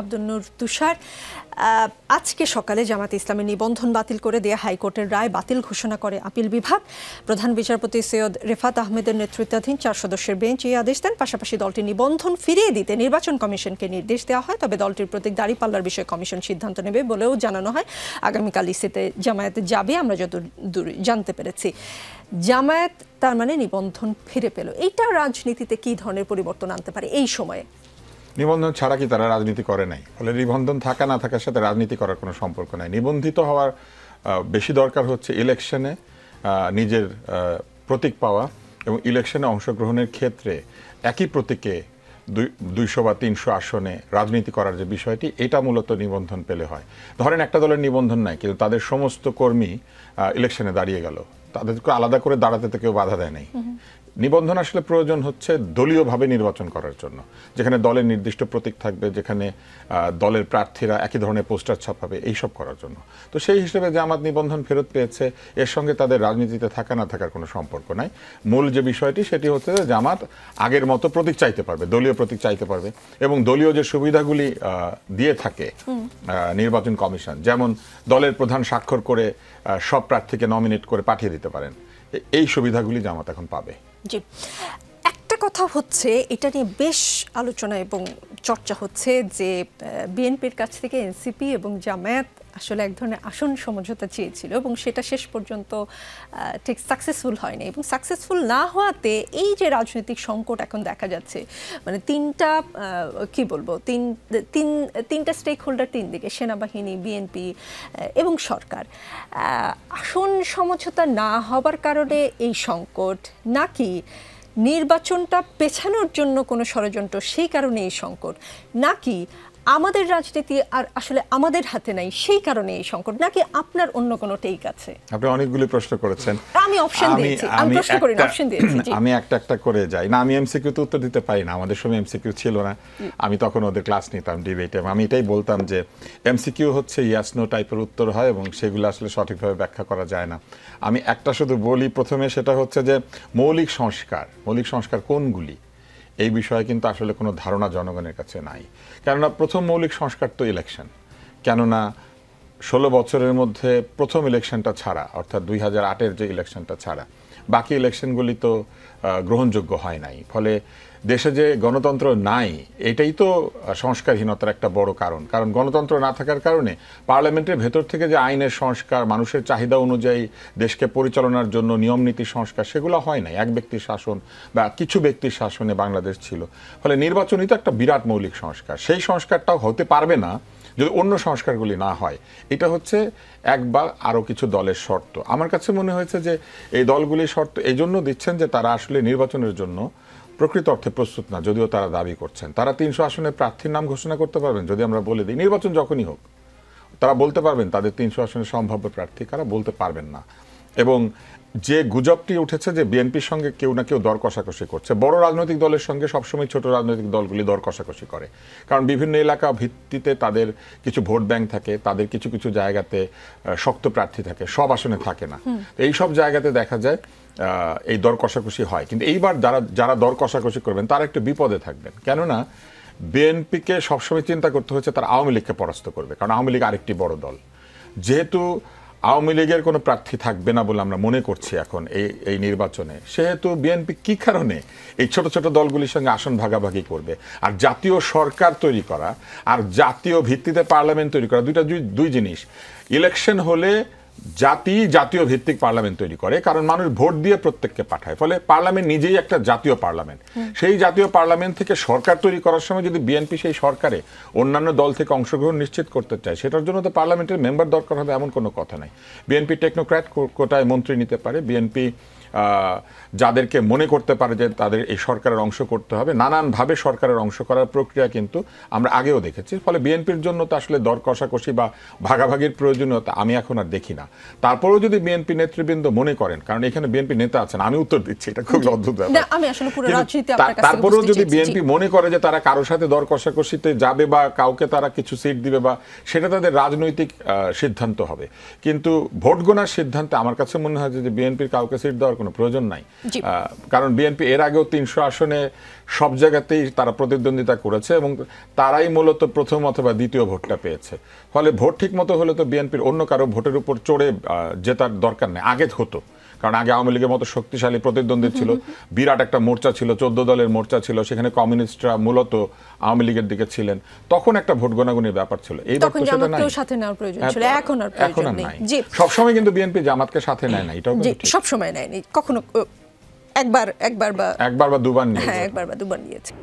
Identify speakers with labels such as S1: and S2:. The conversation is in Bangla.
S1: আব্দুল নূর তুষার, আজকে সকালে জামায়াতে ইসলামের নিবন্ধন বাতিল করে দেয়া হাইকোর্টের রায় বাতিল ঘোষণা করে আপিল বিভাগ। প্রধান বিচারপতি সৈয়দ রেফাত আহমেদের নেতৃত্বাধীন 4 সদস্যের বেঞ্চ এই আদেশ দেন। পাশাপাশি দলটির নিবন্ধন ফিরিয়ে দিতে নির্বাচন কমিশনকে নির্দেশ দেওয়া হয়। তবে দলটির প্রতীক দাঁড়িপাল্লার বিষয়ে কমিশন সিদ্ধান্ত নেবে বলেও জানানো হয়। আগামীকাল ইসিতে জামায়াতে যাবে আমরা যতদূর জানতে পেরেছি। জামায়াত তার মানে নিবন্ধন ফিরে পেল। এইটা রাজনীতিতে কি ধরনের পরিবর্তন আনতে পারে এই সময়ে?
S2: নিবন্ধন ছাড়া কি তারা রাজনীতি করে নাই? ফলে নিবন্ধন থাকা না থাকার সাথে রাজনীতি করার কোনো সম্পর্ক নাই। নিবন্ধিত হওয়ার বেশি দরকার হচ্ছে ইলেকশনে নিজের প্রতীক পাওয়া এবং ইলেকশনে অংশগ্রহণের ক্ষেত্রে একই প্রতীকে 200 বা 300 আসনে রাজনীতি করার যে বিষয়টি, এটা মূলত নিবন্ধন পেলে হয়। ধরেন একটা দলের নিবন্ধন নাই, কিন্তু তাদের সমস্ত কর্মী ইলেকশনে দাঁড়িয়ে গেল, তাদেরকে আলাদা করে দাঁড়াতে তো কেউ বাধা দেয় নাই। নিবন্ধন আসলে প্রয়োজন হচ্ছে দলীয়ভাবে নির্বাচন করার জন্য, যেখানে দলের নির্দিষ্ট প্রতীক থাকবে, যেখানে দলের প্রার্থীরা একই ধরনের পোস্টার ছাপাবে, এইসব করার জন্য। তো সেই হিসেবে জামাত নিবন্ধন ফেরত পেয়েছে, এর সঙ্গে তাদের রাজনীতিতে থাকা না থাকার কোনো সম্পর্ক নাই। মূল যে বিষয়টি সেটি হচ্ছে যে জামাত আগের মতো প্রতীক চাইতে পারবে, দলীয় প্রতীক চাইতে পারবে, এবং দলীয় যে সুবিধাগুলি দিয়ে থাকে নির্বাচন কমিশন, যেমন দলের প্রধান স্বাক্ষর করে সব প্রার্থীকে নমিনেট করে পাঠিয়ে দিতে পারেন, এই সুবিধাগুলি জামাত এখন পাবে।
S1: জি, একটা কথা হচ্ছে, এটা নিয়ে বেশ আলোচনা এবং চর্চা হচ্ছে যে বিএনপির কাছ থেকে এনসিপি এবং জামায়াত আসলে এক ধরনের আসন সমঝোতা চেয়েছিল এবং সেটা শেষ পর্যন্ত ঠিক সাকসেসফুল হয়নি। এবং সাকসেসফুল না হওয়াতে এই যে রাজনৈতিক সংকট এখন দেখা যাচ্ছে, মানে তিনটা স্টেক হোল্ডার, তিন দিকে সেনাবাহিনী, বিএনপি এবং সরকার, আসন সমঝোতা না হবার কারণে এই সংকট, নাকি নির্বাচনটা পেছানোর জন্য কোনো ষড়যন্ত্র সেই কারণে এই সংকট, নাকি আমাদের রাজনীতি আর আসলে আমাদের হাতে নাই সেই কারণে এই সংকট, নাকি আপনার অন্য কোনো টেক আছে?
S2: আপনি অনেকগুলি প্রশ্ন করেছেন,
S1: আমি অপশন দিয়েছি, আমি প্রশ্ন করি না, অপশন দিয়েছি।
S2: আমি একটা একটা করে যাই না, আমি এমসিকিউতে উত্তর দিতে পারি না, আমাদের সময় এমসিকিউ ছিল না, আমি তখন ওদের ক্লাস নিতাম ডিবেটে। আমি এটাই বলতাম যে এমসিকিউ হচ্ছে ইয়েস নো টাইপের উত্তর হয় এবং সেগুলো আসলে সঠিকভাবে ব্যাখ্যা করা যায় না। আমি একটা শুধু বলি প্রথমে, সেটা হচ্ছে যে মৌলিক সংস্কার কোনগুলি, এই বিষয়ে কিন্তু আসলে কোনো ধারণা জনগণের কাছে নাই। কেননা প্রথম মৌলিক সংস্কার তো ইলেকশন, কেননা 16 বছরের মধ্যে প্রথম ইলেকশনটা ছাড়া, অর্থাৎ 2008-এর যে ইলেকশনটা ছাড়া বাকি ইলেকশনগুলি তো গ্রহণযোগ্য হয় নাই। ফলে দেশে যে গণতন্ত্র নাই, এটাই তো সংস্কারহীনতার একটা বড় কারণ। কারণ গণতন্ত্র না থাকার কারণে পার্লামেন্টের ভেতর থেকে যে আইনের সংস্কার, মানুষের চাহিদা অনুযায়ী দেশকে পরিচালনার জন্য নিয়ম নীতি সংস্কার, সেগুলো হয় নাই। এক ব্যক্তির শাসন বা কিছু ব্যক্তির শাসনে বাংলাদেশ ছিল। ফলে নির্বাচনই তো একটা বিরাট মৌলিক সংস্কার, সেই সংস্কারটাও হতে পারবে না যদি অন্য সংস্কারগুলি না হয়। এটা হচ্ছে এক বা আরও কিছু দলের শর্ত। আমার কাছে মনে হয়েছে যে এই দলগুলির শর্ত এই জন্য দিচ্ছেন যে তারা আসলে নির্বাচনের জন্য প্রকৃত অর্থে প্রস্তুত না, যদিও তারা দাবি করছেন। তারা 300 আসনে প্রার্থীর নাম ঘোষণা করতে পারবেন যদি আমরা বলে দিই নির্বাচন যখনই হোক, তারা বলতে পারবেন তাদের 300 আসনের সম্ভাব্য প্রার্থী কারা, বলতে পারবেন না। এবং যে গুজবটি উঠেছে যে বিএনপির সঙ্গে কেউ না কেউ দর কষাকষি করছে, বড় রাজনৈতিক দলের সঙ্গে সবসময় ছোট রাজনৈতিক দলগুলি দর কষাকষি করে, কারণ বিভিন্ন এলাকা ভিত্তিতে তাদের কিছু ভোট ব্যাংক থাকে, তাদের কিছু কিছু জায়গাতে শক্ত প্রার্থী থাকে, সব আসনে থাকে না। এই সব জায়গাতে দেখা যায় এই দর কষাকষি হয়। কিন্তু এইবার যারা দর কষাকষি করবেন তারা একটু বিপদে থাকবেন, কেননা বিএনপিকে সবসময় চিন্তা করতে হচ্ছে তারা আওয়ামী লীগকে পরাস্ত করবে, কারণ আওয়ামী লীগ আরেকটি বড় দল। যেহেতু আওয়ামী লীগের কোনো প্রার্থী থাকবে না বলে আমরা মনে করছি এখন এই নির্বাচনে, সেহেতু বিএনপি কি কারণে এই ছোট ছোট দলগুলির সঙ্গে আসন ভাগাভাগি করবে? আর জাতীয় সরকার তৈরি করা আর জাতীয় ভিত্তিতে পার্লামেন্ট তৈরি করা দুই জিনিস। ইলেকশন হলে জাতীয় ভিত্তিক পার্লামেন্ট তৈরি করে, কারণ মানুষ ভোট দিয়ে প্রত্যেককে পাঠায়। ফলে পার্লামেন্ট নিজেই একটা জাতীয় পার্লামেন্ট। সেই জাতীয় পার্লামেন্ট থেকে সরকার তৈরি করার সময় যদি বিএনপি সেই সরকারে অন্যান্য দল থেকে অংশগ্রহণ নিশ্চিত করতে চায়, সেটার জন্য তো পার্লামেন্টের মেম্বার দরকার হবে এমন কোনো কথা নাই। বিএনপি টেকনোক্র্যাট কোটায় মন্ত্রী নিতে পারে, বিএনপি যাদেরকে মনে করতে পারে যে তাদের এই সরকারের অংশ করতে হবে, নানানভাবে সরকারের অংশ করার প্রক্রিয়া কিন্তু আমরা আগেও দেখেছি। ফলে বিএনপির জন্য তো আসলে দর কষাকষি বা ভাগাভাগির প্রয়োজনীয়তা আমি এখন আর দেখি না। না। তারপরেও যদি বিএনপি নেতৃবৃন্দ মনে করেন, কারণ এখানে বিএনপি নেতা আছেন, আমি উত্তর দিচ্ছি, এটা খুব অদ্ভুত ব্যাপার,
S1: আমি আসলে পুরো রাজনীতি আপনার কাছে
S2: তারপরেও যদি বিএনপি মনে করে যে তারা কারোর সাথে দর কষাকষিতে যাবে বা কাউকে তারা কিছু সিট দিবে, বা সেটা তাদের রাজনৈতিক সিদ্ধান্ত হবে, কিন্তু ভোট গোনার সিদ্ধান্তে আমার কাছে মনে হয় যে বিএনপির কাউকে সিট দেওয়ার কোনো প্রয়োজন নাই। কারণ বিএনপি এর আগেও 300 আসনে সব জায়গাতেই তারা প্রতিদ্বন্দ্বিতা করেছে এবং তারাই মূলত প্রথম অথবা দ্বিতীয় ভোটটা পেয়েছে। ফলে ভোট ঠিক মতো হলে তো বিএনপির অন্য কারো ভোটের উপর চড়ে জেতার দরকার নেই। আগে হতো, কারণ আগে আওয়ামী লীগের মতো শক্তিশালী প্রতিদ্বন্দ্বী ছিল, বিরাট একটা মোর্চা ছিল, 14 দলের মোর্চা ছিল, সেখানে কমিউনিস্টরা মূলত আওয়ামী লীগের দিকে ছিলেন, তখন একটা ভোট গোনাগুনির ব্যাপার ছিল। এইবার তো সেটা নাই,
S1: সাথে নেওয়ার প্রয়োজন ছিল, এখন আর
S2: এখন
S1: প্রয়োজন
S2: নাই।
S1: নেই।
S2: সবসময় কিন্তু বিএনপি জামাতকে সাথে নেয় না, এটাও
S1: সব সময় নেয়নি, কখনো একবার বা
S2: দুবার নিয়েছে।
S1: একবার বা দুবার নিয়েছে।